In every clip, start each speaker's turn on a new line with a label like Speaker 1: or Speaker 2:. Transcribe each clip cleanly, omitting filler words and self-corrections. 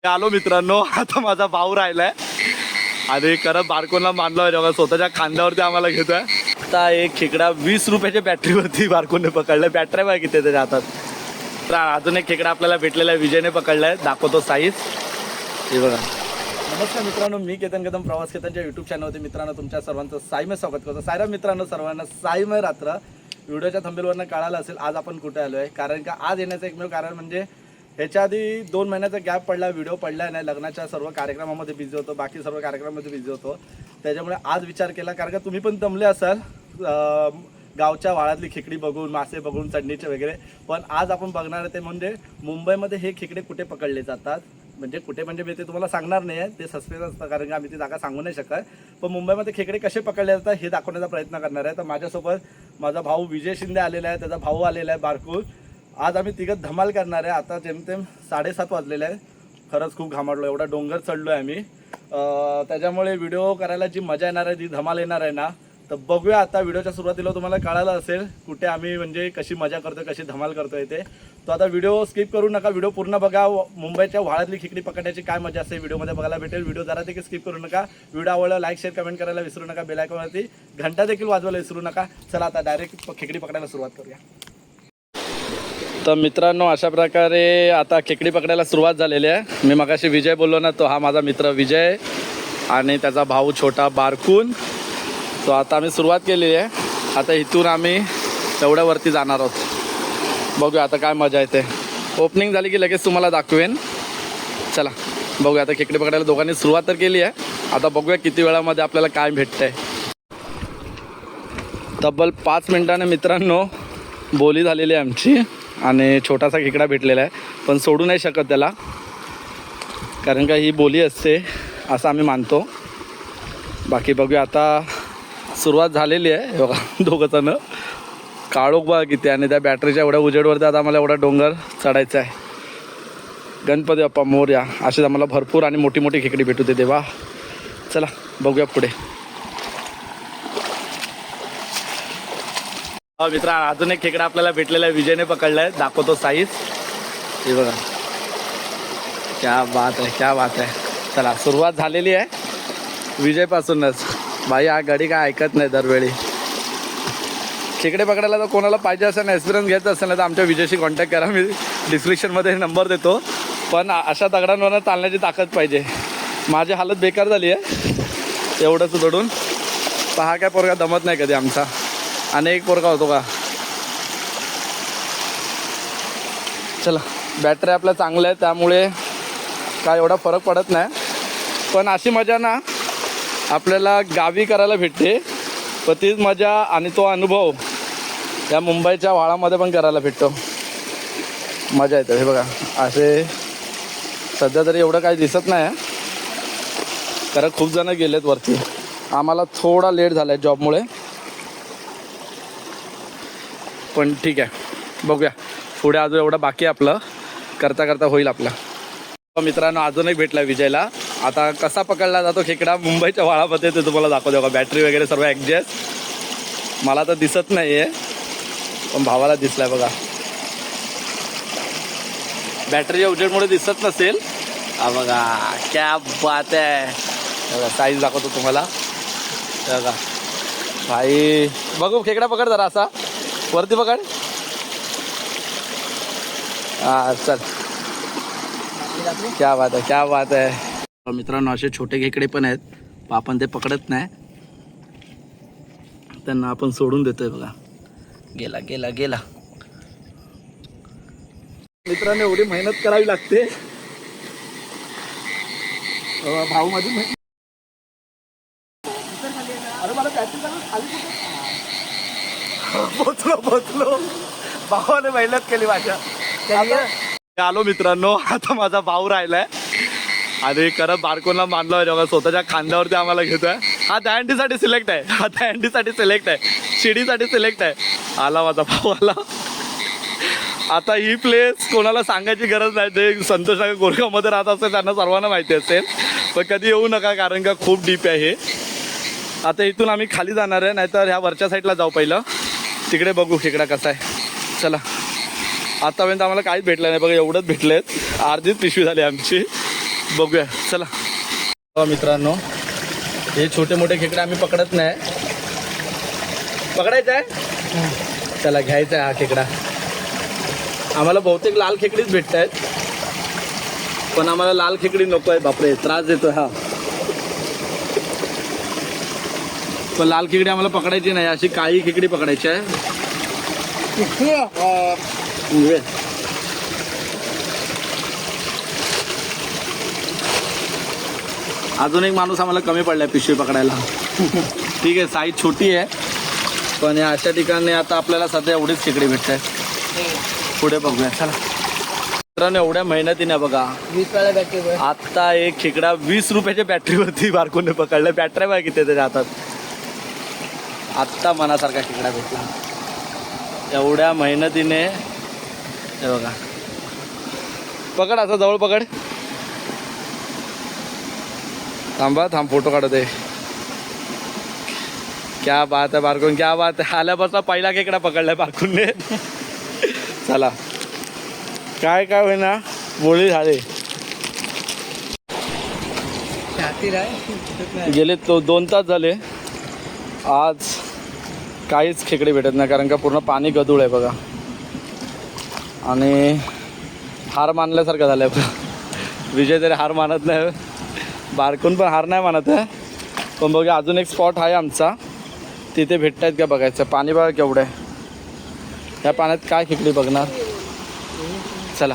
Speaker 1: आलो मित्रांनो, आता माझा भाऊ राहिलाय आणि खरं बारकोनला मानलं जेव्हा स्वतःच्या खांद्यावरती आम्हाला घेतोय. आता एक खेकडा 20 रुपयाच्या बॅटरीवरती बारकोनने पकडलाय. बॅटरी बघा किती त्याच्या हातात. तर अजून एक खेकडा आपल्याला भेटलेला आहे, विजयने पकडलाय. दाखवतो साईज, हे बघा. नमस्कार मित्रांनो, मी केतन कदम प्रवास केतनच्या यूट्यूब चॅनलवरती मित्रांनो तुमच्या सर्वांचं साईमय स्वागत करतो. सायराम मित्रांनो, सर्वांना साईमय रात्र. व्हिडिओच्या थंबनेलवरनं कळालं असेल आज आपण कुठे आलो आहे. कारण का आज येण्याचं एकमेव कारण म्हणजे ह्याच्या आधी 2 महिन्याचा गॅप पडला, व्हिडिओ पडला नाही. लग्नाच्या सर्व कार्यक्रमामध्ये बिझी होतो, बाकी सर्व कार्यक्रमामध्ये बिझी होतो. त्याच्यामुळे आज विचार केला, कारण का तुम्ही पण दमले असाल गावच्या वाळातली खेकडी बघून, मासे बघून, चढणीचे वगैरे. पण आज आपण बघणार आहे ते म्हणजे मुंबईमध्ये हे खेकडे कुठे पकडले जातात. म्हणजे कुठे म्हणजे मी ते तुम्हाला सांगणार नाही आहे, ते सस्पेन्स असतं कारण की आम्ही ती जागा सांगू नाही शकत. पण मुंबईमध्ये खेकडे कसे पकडले जातात हे दाखवण्याचा प्रयत्न करणार आहे. तर माझ्यासोबत माझा भाऊ विजय शिंदे आलेला आहे, त्याचा भाऊ आलेला आहे बारकून. आज आम्ही तिघं धमाल करणार आहे. आता जेमतेम 7:30 वाजलेले आहे. खरंच खूप घामाडलो, एवढा डोंगर चढलो आहे आम्ही. त्याच्यामुळे व्हिडिओ करायला जी मजा येणार आहे, जी धमाल येणार आहे ना, तर बघूया. आता व्हिडिओच्या सुरुवातीला तुम्हाला कळालं असेल कुठे आम्ही म्हणजे कशी मजा करतोय, कशी धमाल करतोय ते. तो आता व्हिडिओ स्किप करू नका, व्हिडिओ पूर्ण बघा. मुंबईच्या वाळातली खेकडी पकडण्याची काय मजा असते व्हिडिओमध्ये बघायला भेटेल. व्हिडिओ जरा देखील स्किप करू नका. व्हिडिओ आवडला लाईक शेअर कमेंट करायला विसरू नका. बेल आयकॉनवरती घंटा देखील वाजवायला विसरू नका. चला आता डायरेक्ट खेकडी पकडायला सुरुवात करूया. तर मित्रांनो, अशा प्रकारे आता खेकडी पकडायला सुरुवात झालेली आहे. मी मगाशी विजय बोललो ना, तो हा माझा मित्र विजय आणि त्याचा भाऊ छोटा बारकून. तो आता आम्ही सुरुवात केलेली आहे. आता इथून आम्ही तेवढ्यावरती जाणार आहोत. बघूया आता काय मजा येते. ओपनिंग झाली की लगेच तुम्हाला दाखवेन. चला बघूया. आता खेकडी पकडायला दोघांनी सुरुवात तर केली आहे. आता बघूया किती वेळामध्ये आपल्याला काय भेटतंय. तब्बल 5 मिनिटाने मित्रांनो बोली झालेली आहे आमची आणि छोटासा खेकडा भेटलेला आहे. पण सोडू नाही शकत त्याला, कारण का ही बोली असते असं आम्ही मानतो. बाकी बघूया. आता सुरुवात झालेली आहे. बघा दोघंजणं काळोख बघा किती, आणि त्या बॅटरीच्या एवढ्या उजेडवरती आता आम्हाला एवढा डोंगर चढायचा आहे. गणपती बाप्पा मोरया. अशीच आम्हाला भरपूर आणि मोठी मोठी खेकडी भेटू दे देवा. चला बघूया पुढे. मित्रा, अजून एक खेकडा आपल्याला भेटलेला आहे, विजयने पकडला आहे. दाखवतो साईज, हे बघा. क्या बात आहे, क्या बात आहे. चला सुरुवात झालेली आहे विजयपासूनच. भाई हा गडी काय ऐकत नाही दरवेळी. खेकडे पकडायला तर कोणाला पाहिजे असेल ना, एक्सपिरियन्स घ्यायचा असेल ना, तर आमच्या विजयशी कॉन्टॅक्ट करा. मी डिस्क्रिप्शनमध्ये नंबर देतो. पण अशा दगडांवरनं चालण्याची ताकद पाहिजे. माझी हालत बेकार झाली आहे एवढंच दडून. पहा काय पोरगा दमत नाही कधी आमचा. आणि एक पोरगा होतो का. चला बॅटरी आपल्या चांगल्या आहे त्यामुळे काय एवढा फरक पडत नाही. पण अशी मजा ना आपल्याला गावी करायला भेटते. पण तीच मजा आणि तो अनुभव या मुंबईच्या वाळामध्ये पण करायला भेटतो. मजा येते. हे बघा असे सध्या तरी एवढं काही दिसत नाही आहे, कारण खूप जण गेलेत वरती. आम्हाला थोडा लेट झाला आहे जॉबमुळे, पण ठीक आहे. बघूया पुढे. अजून एवढं बाकी आहे आपलं, करता करता होईल आपलं. मित्रांनो अजून एक भेटला विजयला. आता कसा पकडला जातो खेकडा मुंबईच्या वाळामध्ये ते तुम्हाला दाखवतो. का बॅटरी वगैरे सर्व ॲडजस्ट. मला तर दिसत नाही आहे, पण भावाला दिसलाय बघा. बॅटरीच्या उजेडमुळे दिसत नसेल. हा बघा क्या बात आहे. बघा साईज दाखवतो तुम्हाला. बघा भाई, बघू खेकडा पकड जरा असा वरती पकड. हा चल, क्या बात आहे, क्या बात आहे. मित्रांनो असे छोटे खेकडे पण आहेत, आपण ते पकडत नाही, त्यांना आपण सोडून देतोय. बघा गेला गेला गेला. मित्रांनो एवढी मेहनत करावी लागते. भाऊ माझी अरे मला बॅटरी खाली पोचलो. भावाने मेहनत केली माझ्या. आलो मित्रांनो, आता माझा भाऊ राहिलाय आणि खरं बारकोनला मानलं जेव्हा स्वतःच्या खांद्यावरती आम्हाला घेतोय. हा दहीहंडीसाठी सिलेक्ट आहे, हा दहीहंडीसाठी सिलेक्ट आहे, शिडीसाठी सिलेक्ट आहे. आला माझा भाऊ आला. आता ही प्लेस कोणाला सांगायची गरज नाही. ते संतोषनगर गोरेगावमध्ये राहत असेल त्यांना सर्वांना माहिती असेल, पण कधी येऊ नका कारण का खूप डीप आहे हे. आता इथून आम्ही खाली जाणार आहे, नाहीतर ह्या वरच्या साईडला जाऊ पहिलं, तिकडे बघू खेकडा कसा आहे. चला आतापर्यंत आम्हाला काहीच भेटलं नाही बघा, एवढंच भेटलेत. अर्धीच पिशवी झाली आमची. बघूया चला. मित्रांनो हे छोटे मोठे खेकडे आम्ही पकडत नाही. पकडायचं आहे चला, घ्यायचा आहे हा खेकडा. आम्हाला बहुतेक लाल खेकडीच भेटत आहेत, पण आम्हाला लाल खेकडी नको आहे. बापरे त्रास देतोय हा. पण लाल खेकडी आम्हाला पकडायची नाही, अशी काळी खेकडी पकडायची आहे. अजून एक माणूस आम्हाला कमी पडलाय पिशवी पकडायला. ठीक आहे, साईज छोटी आहे, पण या अशा ठिकाणी आता आपल्याला सध्या एवढीच खेकडी भेटत आहे. पुढे बघूया चला. मित्रांनो एवढ्या मेहनतीने बघा
Speaker 2: 20 वाला बॅटरी.
Speaker 1: आता एक खेकडा 20 रुपयाच्या बॅटरीवरती बारकोने पकडला. बॅटऱ्या बघा किती त्याच्या हातात. आत्ता मनासारखा खेकडा भेटला एवढ्या मेहनतीने. हे बघा, पकड असं जवळ पकड. थांबा फोटो काढत आहे. क्या बात आहे बारकोन, क्या बात आहे. आल्यापासून पहिला खेकडा पकडलाय बारकोनने. चला काय काय होईना बोळी झाले. गेले 2 तास झाले, आज काहीच खेकडे भेटत नाही, कारण का पूर्ण पाणी गदूळ आहे बघा. आणि हार मानल्यासारखं झालं आहे. विजय तरी हार मानत नाही, बारकून पण हार नाही मानत आहे. पण बघा अजून एक स्पॉट आहे आमचा, तिथे भेटत आहेत का बघायचं. पाणी बघा केवढं आहे. या पाण्यात काय खेकडी बघणार. चला,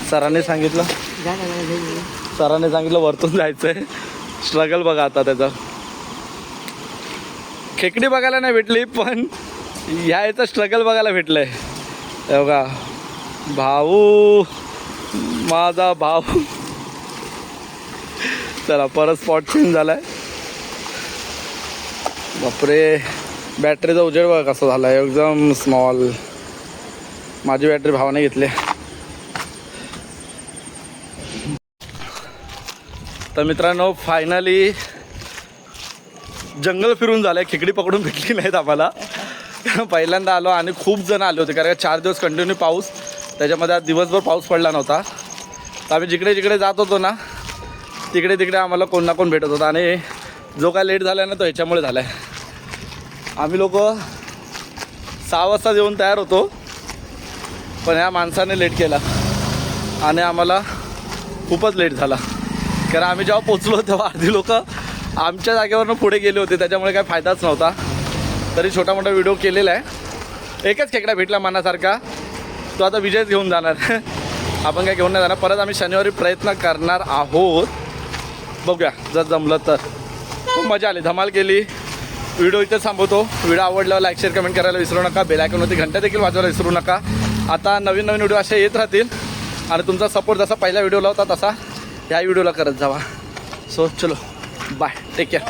Speaker 1: सरांनी सांगितलं वरतून जायचं आहे. स्ट्रगल बघा आता त्याचा. खेकडी बघायला नाही भेटली, पण याचं स्ट्रगल बघायला भेटलं आहे. बघा भाऊ, माझा भाऊ. चला परत स्पॉट चेंज झाला आहे. बापरे, बॅटरीचा उजेड बघा कसा झाला आहे, एकदम स्मॉल. माझी बॅटरी भावाने घेतली. तर मित्रांनो फायनली जंगल फिरून झालं आहे. खेकडी पकडून भेटली नाहीत आम्हाला. पहिल्यांदा आलो आणि खूप जण आले होते, कारण 4 दिवस कंटिन्यू पाऊस, त्याच्यामध्ये आज दिवसभर पाऊस पडला नव्हता. तर आम्ही जिकडे जिकडे जात होतो ना, तिकडे तिकडे आम्हाला कोण ना कोण भेटत होता. आणि जो काय लेट झाला ना तो ह्याच्यामुळे झाला आहे. आम्ही लोक 6 वाजता जेवून तयार होतो, पण ह्या माणसाने लेट केला आणि आम्हाला खूपच लेट झाला. कारण आम्ही जेव्हा पोचलो तेव्हा अर्धी लोक आमच्या जागेवरनं पुढे गेले होते, त्याच्यामुळे काही फायदाच नव्हता. तरी छोटा मोठा व्हिडिओ केलेला आहे. एकच खेकडा भेटला मनासारखा, तो आता विजयच घेऊन जाणार. आपण काय घेऊन नाही जाणार. परत आम्ही शनिवारी प्रयत्न करणार आहोत, बघूया जर जमलं तर. खूप मजा आली, धमाल केली. व्हिडिओ इथे थांबवतो. व्हिडिओ आवडल्यावर लाईक शेअर कमेंट करायला विसरू नका. बेल आयकॉनवरती घंटा देखील वाजवायला विसरू नका. आता नवीन नवीन व्हिडिओ असे येत राहतील आणि तुमचा सपोर्ट जसा पहिल्या व्हिडिओला होता तसा ह्या व्हिडिओला करत जावा. सो चलो बाय, टेक केअर.